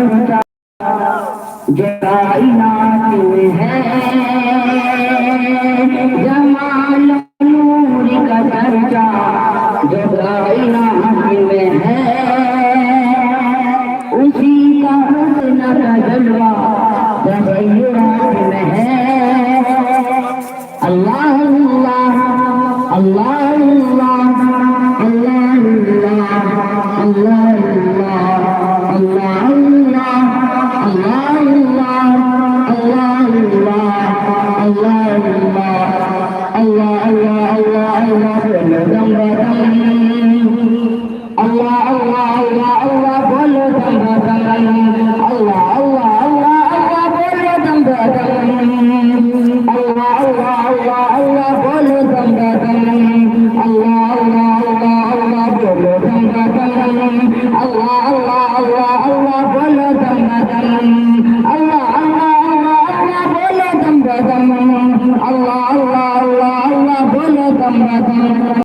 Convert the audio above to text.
चर्चा जो कायनात में है, जमाल नूर का चर्चा जो कायनात में है, उसी का हुस्न का जलवा तग़य्युरात में है। अल्लाह अल्लाह अल्लाह अल्लाह अल्लाह अल्लाह Allah Allah Allah Allah Allah Allah Allah Allah Allah